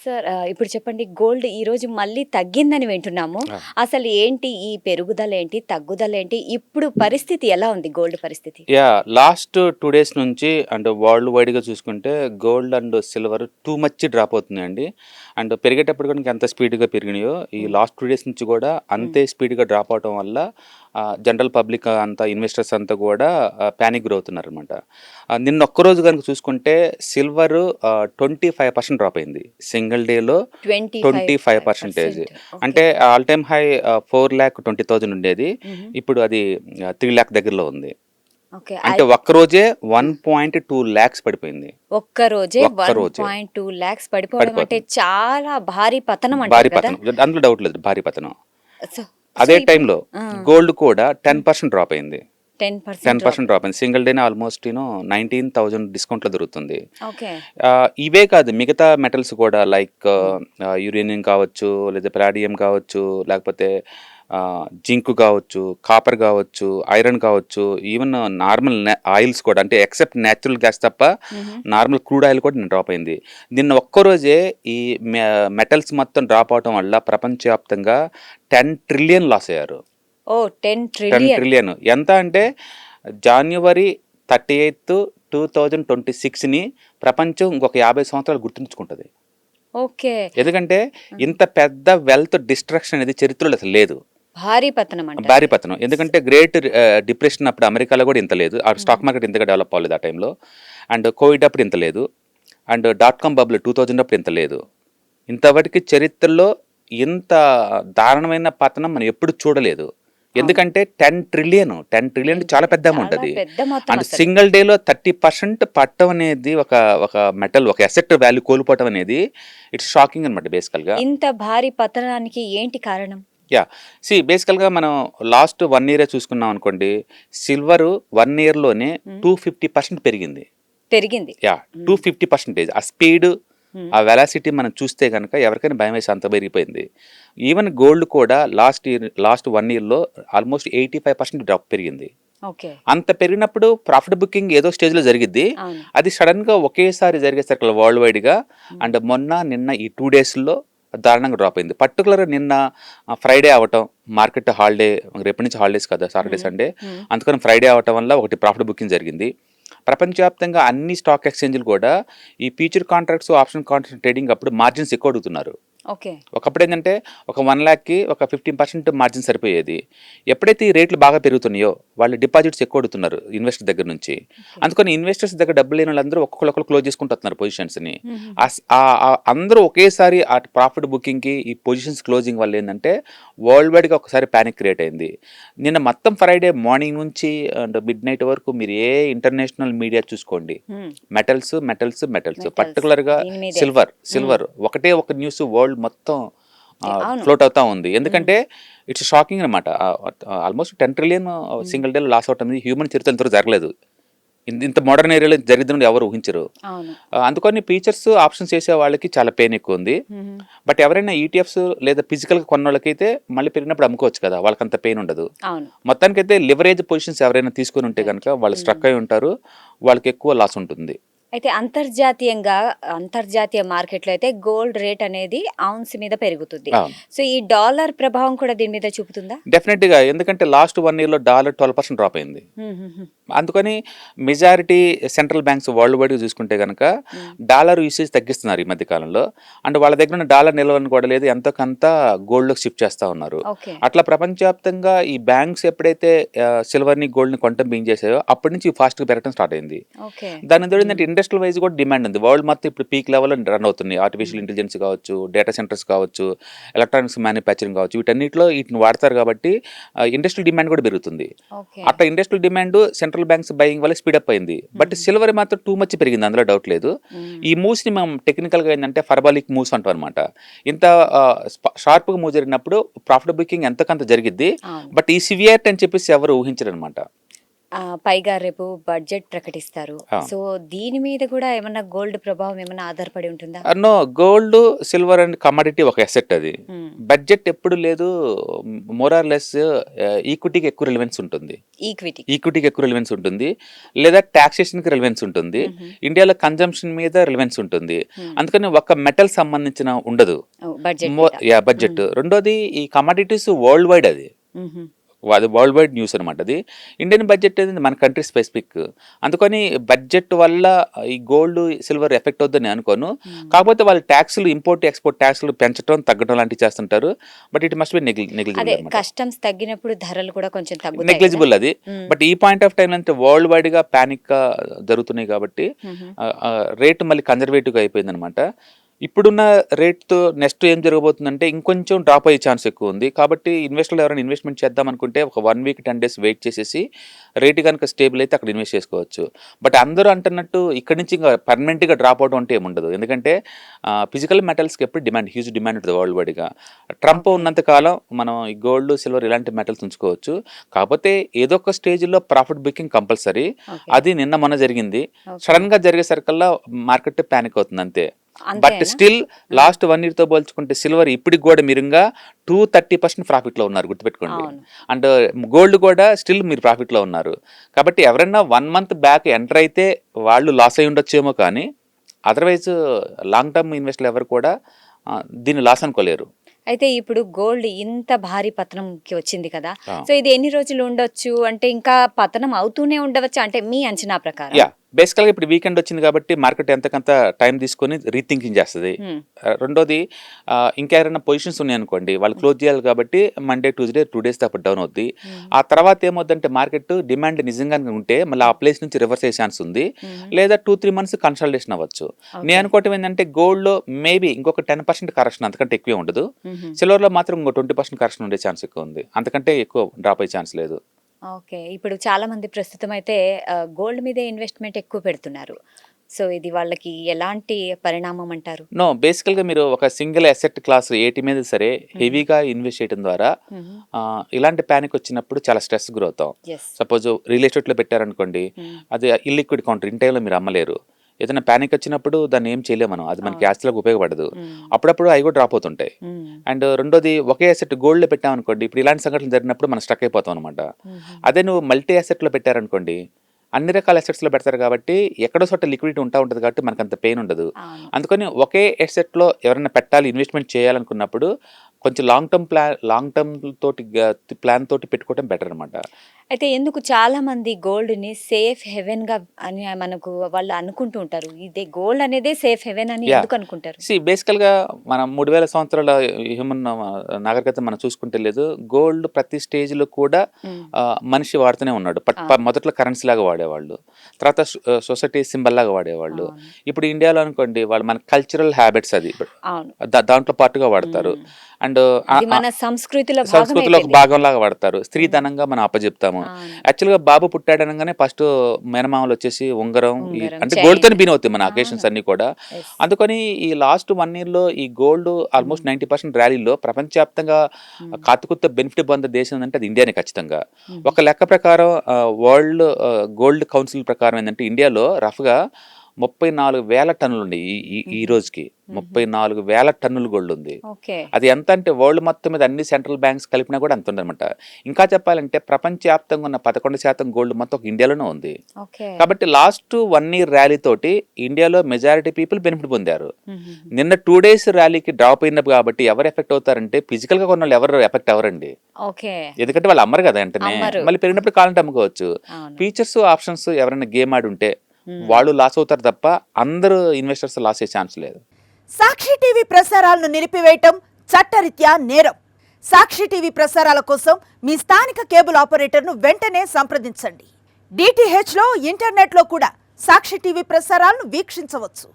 Sir ఇప్పుడు చెప్పండి gold ఈరోజు మళ్ళీ తగ్గిందని వింటున్నాము. ఆ! అసలు ఏంటి ఈ పెరుగుదలేంటి? తగ్గుదలేంటి? ఇప్పుడు పరిస్థితి ఎలా ఉంది గోల్డ్ పరిస్థితి? లాస్ట్ 2 డేస్ నుంచి అండ్ వరల్డ్ వైడ్‌గా చూసుకుంటే gold and silver too much drop అవుతున్నాయండి. అండ్ పెరిగేటప్పుడు కూడా ఎంత స్పీడ్‌గా పెరిగినాయో ఈ హ్మ్. లాస్ట్ 2 డేస్ నుంచి కూడా హ్మ్. అంతే స్పీడ్‌గా డ్రాప్ అవ్వటం వల్ల జనరల్ పబ్లిక్ అంతా ఇన్వెస్టర్స్ అంతా కూడా పానిక్ గురవుతున్నారనమాట. నిన్న ఒక్కరోజు గనుక చూసుకుంటే సిల్వరు 25% డ్రాప్ అయింది. సింగిల్ డేలో 25%. 25% ఓకే. అంటే ఆల్ టైమ్ హై 4,20,000 ఉండేది. హుహు. ఇప్పుడు అది 3,00,000 దగ్గరలో ఉంది. ఓకే. అంటే ఒక్కరోజే ఆ! 1.2 లాక్స్ పడిపోయింది. ఒక్క రోజే ఒక్కరోజే 1.2 లాక్స్ పడిపోవడం అంటే పడిపోతుంది. చాలా భారీ పతనం భారీ అంటారు కదా! పతనం. అందులో డౌట్ లేదు. భారీ పతనం. సో సో అదే ఇప్పుడు టైంలో ఆ! గోల్డ్ కూడా హ్మ్. 10% డ్రాప్ అయింది. 10% డ్రాప్. 10% డ్రాప్ అయింది. సింగిల్ డేనే ఆల్‌మోస్ట్ 19,000 డిస్కౌంట్‌లో దొరుకుతుంది. ఓకే. ఇవే కాదు మిగతా మెటల్స్ కూడా లైక్ హ్మ్. యురేనియం కావచ్చు, లేదా పల్లాడియం కావచ్చు, లేకపోతే జింక్ కావచ్చు, కాపర్ కావచ్చు, ఐరన్ కావచ్చు, ఈవెన్ నార్మల్ ఆయిల్స్ కూడా అంటే ఎక్సెప్ట్ నేచురల్ గ్యాస్ తప్ప హుహు. నార్మల్ క్రూడ్ ఆయిల్ కూడా నిన్న డ్రాప్ అయింది. నిన్న ఒక్కరోజే ఈ మెటల్స్ మొత్తం డ్రాప్ అవటం వల్ల ప్రపంచవ్యాప్తంగా 10 ట్రిలియన్ లాస్ అయ్యారు. ఓహ్! 10 10,000,000,000,000. ట్రిలియన్ ఎంత అంటే జాన్యువరి 38, 2026ని ప్రపంచం ఇంకొక 50 సంవత్సరాలు గుర్తుంచుకుంటది. ఓకే. ఎందుకంటే ఆ! ఇంత పెద్ద వెల్త్ డిస్ట్రక్షన్ అనేది చరిత్రలో అసలు లేదు. భారీ పతనం భారీ అంటారైతే. పతనం. ఎందుకంటే గ్రేట్ డిప్రెషన్ అప్పుడు అమెరికాలో కూడా ఇంత లేదు. ఆ హుహు. స్టాక్ మార్కెట్ ఇంతగా డెవలప్ అవ్వలేదు ఆ టైంలో. అండ్ కోవిడ్ అప్పుడు ఇంత లేదు. అండ్ డాట్ కామ్ బబుల్ 2000 అప్పుడు ఇంత లేదు. ఇంతవరకు చరిత్రలో ఇంత దారుణమైన పతనం మనం ఎప్పుడు చూడలేదు. అవును. ఎందుకంటే 10 ట్రిలియన్ 10 ట్రిలియన్ చాలా ఏంటంటే పెద్ద అమౌంట్ చాలా అది. పెద్ద మొత్తం అండ్ అసలు. సింగిల్ డేలో 30% పట్టడం అనేది ఒక ఒక మెటల్ ఒక అసెట్ వాల్యూ కోల్పోవటం అనేది ఇట్స్ షాకింగ్ అనమాట బేసికల్‌గా. ఇంత భారీ పతనానికి ఏంటి కారణం? యాహ్! బేసికల్‌గా మనం లాస్ట్ 1 ఇయరే చూసుకున్నాం అనుకోండి. సిల్వరు 1 ఇయర్‌లోనే హ్మ్. 250% పెరిగింది. పెరిగింది. హ్మ్. 250% ఆ స్పీడ్, హ్మ్. ఆ వెలాసిటీ మనం చూస్తే గనక ఎవరికైనా భయమేసి అంత పెరిగిపోయింది. ఈవెన్ గోల్డ్ కూడా లాస్ట్ 1 ఇయర్‌లో ఆల్‌మోస్ట్ 85% డ్రాప్ పెరిగింది. ఓకే. అంత పెరిగినప్పుడు ప్రాఫిట్ బుకింగ్ ఏదో స్టేజ్‌లో జరిగిద్ది. అవును. అది సడెన్‌గా ఒకేసారి జరిగేసరికి వరల్డ్ వైడ్‌గా హ్మ్. అండ్ నిన్న ఈ 2 డేస్‌లో దారుణంగా డ్రాప్ అయింది. పర్టిక్యులర్‌గా నిన్న ఫ్రైడే అవ్వటం, మార్కెట్ హాలిడే రేపటి నుంచి హాలిడేస్ కదా! సాటర్‌డే, హ్మ్. సండే. హ్మ్. అందుకని ఫ్రైడే అవ్వటం వల్ల ఒకటి ప్రాఫిట్ బుకింగ్ జరిగింది. ప్రపంచవ్యాప్తంగా అన్ని స్టాక్ ఎక్స్‌చేంజ్‌లు కూడా ఈ future contracts, option contract trading అప్పుడు మార్జిన్స్ ఎక్కువ అడుగుతున్నారు. ఓకే. ఒకప్పుడేంటంటే ఒక 1,00,000కి ఒక 15% మార్జిన్ సరిపోయేది. ఎప్పుడైతే ఈ రేట్లు బాగా పెరుగుతున్నాయో వాళ్ళు డిపాజిట్స్ ఎక్కువ అడుగుతున్నారు ఇన్వెస్టర్ దగ్గర నుంచి. ఓకే. అందుకని ఇన్వెస్టర్స్ దగ్గర డబ్బులు లేనోళ్ళందరూ ఒక్కొక్కళ్ళు క్లోజ్ చేసుకుంటూ వస్తున్నారు పొజిషన్స్‌ని. హుహుహు. అందరూ ఒకేసారి ఆ ప్రాఫిట్ బుకింగ్‌కి ఈ పొజిషన్స్ క్లోజింగ్ వల్ల ఏందంటే వరల్డ్ వైడ్‌గా ఒకసారి పానిక్ క్రియేట్ అయింది. నిన్న మొత్తం ఫ్రైడే మార్నింగ్ నుంచి అండ్ మిడ్‌నైట్ వరకు మీరు ఏ ఇంటర్నేషనల్ మీడియా చూసుకోండి. హ్మ్. మెటల్స్. మెటల్స్ పర్టిక్యులర్‌గా దీని మీదే. హ్మ్. సిల్వర్ ఒకటే ఒక న్యూస్ వరల్డ్ మొత్తం అవును. ఫ్లోట్ అవుతా ఉంది. హ్మ్. ఎందుకంటే ఇట్స్ షాకింగ్ అనమాట. ఆల్‌మోస్ట్ 10 ట్రిలియన్ హ్మ్. సింగిల్ డేలో లాస్ అవ్వటం అనేది హ్యూమన్ చరిత్రలో ఇంతవరకు జరగలేదు. ఇంత మోడర్న్ ఏరియాలో జరిగిద్దని ఎవరు ఊహించరు. అవును. అందుకని ఫీచర్స్, ఆప్షన్స్ చేసే వాళ్ళకి చాలా పెయిన్ ఎక్కువుంది. హుహు. బట్ ఎవరైనా ఈటీఎఫ్స్ లేదా ఫిజికల్‌గా కొన్నోళ్ళకైతే మళ్ళీ పెరిగినప్పుడు అమ్ముకోవచ్చు కదా! వాళ్ళకంత పెయిన్ ఉండదు. అవును. మొత్తానికైతే లివరేజ్ పొజిషన్స్ ఎవరైనా తీసుకొని ఉంటే రైట్. గనక వాళ్ళు హ్మ్. స్ట్రక్ అయి ఉంటారు. వాళ్ళకి ఎక్కువ లాస్ ఉంటుంది. అయితే అంతర్జాతీయ మార్కెట్‌లో అయితే గోల్డ్ రేట్ అనేది ఔన్స్ మీద పెరుగుతుంది. అవును. సో, ఈ డాలర్ ప్రభావం కూడా దీని మీద చూపుతుందా? డెఫినెట్‌గా. ఎందుకంటే లాస్ట్ 1 ఇయర్‌లో డాలర్ 12% డ్రాప్ అయింది. హుహుహు. అందుకని మెజారిటీ సెంట్రల్ బ్యాంక్స్ వరల్డ్ వైడ్‌గా చూసుకుంటే గనక హ్మ్. డాలర్ యూసేజ్ తగ్గిస్తున్నారు ఈ మధ్య కాలంలో. అండ్ వాళ్ళ దగ్గర ఉన్న డాలర్ నిల్వను కూడా లేదు. ఎంతో కొంత గోల్డ్‌లోకి షిఫ్ట్ చేస్తా ఉన్నారు. ఓకే. అట్లా ప్రపంచవ్యాప్తంగా ఈ బ్యాంక్స్ ఎప్పుడైతే సిల్వర్‌ని, గోల్డ్‌ని కొనటం బిగించేసాయో అప్పటి నుంచి ఫాస్ట్‌గా పెరగడం స్టార్ట్ అయింది. ఓకే. దానికి తోడు హ్మ్. ఏంటంటే ఇండస్ట్రియల్ వైస్ కూడా డిమాండ్ ఉంది. వరల్డ్ మొత్తం ఇప్పుడు పీక్ లెవెల్‌లో రన్ అవుతున్నాయి. ఆర్టిఫిషియల్ హ్మ్. ఇంటెలిజెన్స్ కావచ్చు, డేటా సెంటర్స్ కావచ్చు, ఎలక్ట్రానిక్స్ మ్యానుఫ్యాక్చరింగ్ కావచ్చు. వీటన్నిటిలో వీటిని వాడతారు కాబట్టి ఇండస్ట్రియల్ డిమాండ్ కూడా పెరుగుతుంది. ఓకే. అట్లా industrial demand central banks buying వల్ల స్పీడప్ అయింది. బట్ హుహు. సిల్వర్ మాత్రం టూ మచ్ పెరిగింది. అందులో డౌట్ లేదు. హ్మ్. ఈ మూవ్స్‌ని మనం టెక్నికల్‌గా ఏందంటే పరబాలిక్ మూవ్స్ అంటామనమాట. ఇంత షార్ప్‌గా మూవ్ జరిగినప్పుడు ప్రాఫిట్ బుకింగ్ ఎంతో కొంత జరిగిద్ది. అవును. బట్ ఈ సివియారిటీ అని చెప్పేసి ఎవరు ఊహించరనమాట. పైగా రేపు బడ్జెట్ ప్రకటిస్తారు. ఆ. సో దీని మీద కూడా ఏమన్నా గోల్డ్ ప్రభావం ఏమన్నా ఆధారపడి ఉంటుందా? No, gold, silver and commodity ఒక అసెట్ అది. హ్మ్. బడ్జెట్ ఎప్పుడు లేదు, మోర్ ఆర్ లెస్ ఈక్విటీకి ఎక్కువ రిలవెన్స్ ఉంటుంది. ఈక్విటీ. ఈక్విటీకి ఎక్కువ రిలవెన్స్ ఉంటుంది, లేదా టాక్సేషన్కి రిలవెన్స్ ఉంటుంది. ఇండియాలో కన్జంప్షన్ మీద రిలవెన్స్ ఉంటుంది. అందుకని ఒక మెటల్ సంబంధించిన ఉండదు బడ్జెట్. బడ్జెట్. రెండోది ఈ కమాడిటీస్ వరల్డ్ వైడ్ అది వరల్డ్ వైడ్ న్యూస్ అనమాట. అది ఇండియన్ బడ్జెట్ అనేది మన కంట్రీ స్పెసిఫిక్. అందుకని బడ్జెట్ వల్ల ఈ గోల్డ్ సిల్వర్ ఎఫెక్ట్ అవుతుందని అనుకోను. కాకపోతే వాళ్ళు ట్యాక్స్లు, ఇంపోర్ట్ ఎక్స్పోర్ట్ ట్యాక్స్లు పెంచడం తగ్గడం లాంటివి చేస్తుంటారు. బట్ ఇట్ మస్ట్ బి అదే నెగ్లిజిబుల్. కస్టమ్స్ తగ్గినప్పుడు ధరలు కూడా కొంచెం తగ్గుతాయి. నెగ్లిజిబుల్ అది. బట్ ఈ పాయింట్ ఆఫ్ టైం అంటే వరల్డ్ వైడ్ గా ప్యానిక్ జరుగుతున్నాయి కాబట్టి రేటు మళ్ళీ కన్జర్వేటివ్గా అయిపోయింది అనమాట. ఇప్పుడున్న రేట్తో నెక్స్ట్ ఏం జరగబోతుందంటే ఇంకొంచెం డ్రాప్ అయ్యే ఛాన్స్ ఎక్కువ ఉంది. కాబట్టి ఇన్వెస్టర్లు ఎవరైనా ఇన్వెస్ట్మెంట్ చేద్దాం అనుకుంటే ఒక 1 వీక్ 10 డేస్ వెయిట్ చేసేసి రేటు కనుక స్టేబుల్ అయితే అక్కడ ఇన్వెస్ట్ చేసుకోవచ్చు. బట్ అందరూ అంటున్నట్టు ఇక్కడి నుంచి ఇంకా పర్మనెంట్గా డ్రాప్ అవడం అంటే ఏముండదు. ఎందుకంటే ఫిజికల్ మెటల్స్కి ఎప్పుడు డిమాండ్, హ్యూజ్ డిమాండ్ ఉంటుంది వరల్డ్ వైడ్గా. ట్రంప్ ఉన్నంత కాలం మనం ఈ గోల్డ్, సిల్వర్ ఇలాంటి మెటల్స్ ఉంచుకోవచ్చు. కాకపోతే ఏదో ఒక స్టేజ్లో ప్రాఫిట్ బుకింగ్ కంపల్సరీ. అది నిన్న మొన్న జరిగింది. సడన్గా జరిగేసరికల్లా మార్కెట్ ప్యానిక్ అవుతుంది అంతే. బట్ స్టిల్ లాస్ట్ 1 year తో పోల్చుకుంటే సిల్వర్ ఇప్పటికి కూడా మీరుగా 230% ప్రాఫిట్లో ఉన్నారు, గుర్తుపెట్టుకోండి. అండ్ గోల్డ్ కూడా స్టిల్ మీరు ప్రాఫిట్లో ఉన్నారు. కాబట్టి ఎవరైనా 1 month బ్యాక్ ఎంటర్ అయితే వాళ్ళు లాస్ అయి ఉండొచ్చేమో, కానీ అదర్వైజ్ లాంగ్ టర్మ్ ఇన్వెస్టర్లు ఎవరు కూడా దీన్ని లాస్ అనుకోలేరు. అయితే ఇప్పుడు గోల్డ్ ఇంత భారీ పతనంకి వచ్చింది కదా, సో ఇది ఎన్ని రోజులు ఉండొచ్చు? అంటే ఇంకా పతనం అవుతూనే ఉండవచ్చు అంటే మీ అంచనా ప్రకారం? యా, బేసికల్గా ఇప్పుడు వీకెండ్ వచ్చింది కాబట్టి మార్కెట్ ఎంతకంత టైం తీసుకొని రీథింకింగ్ చేస్తుంది. రెండోది ఇంకెవరైనా పొజిషన్స్ ఉన్నాయి అనుకోండి, వాళ్ళు క్లోజ్ చేయాలి కాబట్టి మండే, ట్యూస్డే 2 days అప్పుడు డౌన్ అవుద్ది. ఆ తర్వాత ఏమవుద్దంటే మార్కెట్ డిమాండ్ నిజంగా ఉంటే మళ్ళీ ఆ ప్లేస్ నుంచి రివర్స్ అయ్యే ఛాన్స్ ఉంది, లేదా 2-3 months కన్సల్టేషన్ అవ్వచ్చు. నేను అనుకోవటం ఏంటంటే గోల్డ్లో మేబీ ఇంకొక 10% కరెక్షన్, అంతకంటే ఎక్కువే ఉండదు. సిల్వర్లో మాత్రం ఇంకో 20% కరెక్షన్ ఉండే ఛాన్స్ ఎక్కువ ఉంది, అంతకంటే ఎక్కువ డ్రాప్ అయ్యే ఛాన్స్ లేదు. ఓకే, ఇప్పుడు చాలా మంది ప్రస్తుతం అయితే గోల్డ్ మీదే ఇన్వెస్ట్మెంట్ ఎక్కువ పెడుతున్నారు. సో ఇది వాళ్ళకి ఎలాంటి పరిణామం అంటారు? నో, బేసికల్గా మీరు ఒక సింగిల్ అసెట్ క్లాస్ ఏటి మీద సరే హెవీగా ఇన్వెస్ట్ చేయడం ద్వారా ఇలాంటి ప్యానిక్ వచ్చినప్పుడు చాలా స్ట్రెస్ గురవుతాం. సపోజ్ రియల్ ఎస్టేట్లో పెట్టారనుకోండి, అది ఇల్లిక్విడ్ కౌంటర్, ఇన్ టైంలో మీరు అమ్మలేరు. ఏదైనా ప్యానిక్ వచ్చినప్పుడు దాన్ని ఏం చేయలేము మనం, అది మనకి ఆస్తులకు ఉపయోగపడదు. అప్పుడప్పుడు అవి కూడా డ్రాప్ అవుతుంటాయి. అండ్ రెండోది, ఒకే అసెట్ గోల్డ్లో పెట్టామనుకోండి, ఇప్పుడు ఇలాంటి సంఘటనలు జరిగినప్పుడు మనం స్ట్రక్ అయిపోతాం అనమాట. అదే నువ్వు మల్టీ అసెట్లో పెట్టారనుకోండి, అన్ని రకాల అసెట్స్లో పెడతారు కాబట్టి ఎక్కడో చోట లిక్విడిటీ ఉంటుంది కాబట్టి మనకు అంత పెయిన్ ఉండదు. అందుకని ఒకే అసెట్లో ఎవరైనా పెట్టాలి, ఇన్వెస్ట్మెంట్ చేయాలనుకున్నప్పుడు కొంచెం లాంగ్ టర్మ్ తోటి ప్లాన్ తోటి పెట్టుకోవడం బెటర్ అనమాట. అయితే ఎందుకు చాలా మంది గోల్డ్ ని సేఫ్ హెవెన్ గా అని మనకు వాళ్ళు అనుకుంటూ ఉంటారు? ఇదే గోల్డ్ అనేదే సేఫ్ హెవెన్ అని ఎందుకు అనుకుంటారు? బేసికల్ గా మనం 3000 సంవత్సరాల హ్యూమన్ నాగరికత మనం చూసుకుంటే లేదు, గోల్డ్ ప్రతి స్టేజ్ లో కూడా మనిషి వాడుతూనే ఉన్నాడు. మొదట్లో కరెన్సీ లాగా వాడేవాళ్ళు, తర్వాత సొసైటీ సింబల్ లాగా వాడేవాళ్ళు. ఇప్పుడు ఇండియాలో అనుకోండి, వాళ్ళు మన కల్చరల్ హ్యాబిట్స్ అది దాంట్లో పాటుగా వాడతారు. అండ్ మన సంస్కృతిలో భాగంలాగా వాడతారు. స్త్రీ ధనంగా మనం అప్పచెప్తాము. యాక్చువల్గా బాబు పుట్టాడనగానే ఫస్ట్ మేనమామలు వచ్చేసి ఉంగరం, అంటే గోల్డ్ తోనే బిన్ అవుతాయి మన అకేషన్స్ అన్ని కూడా. అందుకని ఈ లాస్ట్ 1 year లో ఈ గోల్డ్ ఆల్మోస్ట్ 90% ర్యాలీలో ప్రపంచవ్యాప్తంగా కాతుకుత్త బెనిఫిట్ పొందే దేశం అంటే అది ఇండియానే ఖచ్చితంగా. ఒక లెక్క ప్రకారం వరల్డ్ గోల్డ్ కౌన్సిల్ ప్రకారం ఏంటంటే ఇండియాలో రఫ్గా 34,000 టన్నులు ఉంది ఈ రోజుకి. 34,000 టన్నులు గోల్డ్ ఉంది. అది ఎంత అంటే వరల్డ్ మొత్తం మీద అన్ని సెంట్రల్ బ్యాంక్స్ కలిపినా కూడా అంత ఉందన్నమాట. ఇంకా చెప్పాలంటే ప్రపంచవ్యాప్తంగా ఉన్న 11% గోల్డ్ మొత్తం ఇండియాలోనే ఉంది. కాబట్టి లాస్ట్ 1 year ర్యాలీ తోటి ఇండియాలో మెజారిటీ పీపుల్ బెనిఫిట్ పొందారు. నిన్న 2 days ర్యాలీకి డ్రాప్ అయినప్పుడు కాబట్టి ఎవరు ఎఫెక్ట్ అవుతారంటే ఫిజికల్ గా కొన్న వాళ్ళు ఎవరు ఎఫెక్ట్ అవ్వరండి, ఎందుకంటే వాళ్ళు అమ్మరు కదా వెంటనే. మళ్ళీ పెరిగినప్పుడు కావాలంటే అమ్ముకోవచ్చు. ఫీచర్స్, ఆప్షన్స్ ఎవరైనా గేమ్ ఆడి ఉంటే వాళ్ళు లాస్ అవుతారు తప్ప అందరూ ఇన్వెస్టర్స్ లాస్ అయ్యే ఛాన్స్ లేదు. సాక్షి టీవీ ప్రసారాలను నిలిపివేయటం చట్టరీత్యా నేరం. సాక్షి టీవీ ప్రసారాల కోసం మీ స్థానిక కేబుల్ ఆపరేటర్ను వెంటనే సంప్రదించండి. DTH లో, ఇంటర్నెట్లో కూడా సాక్షి టీవీ ప్రసారాలను వీక్షించవచ్చు.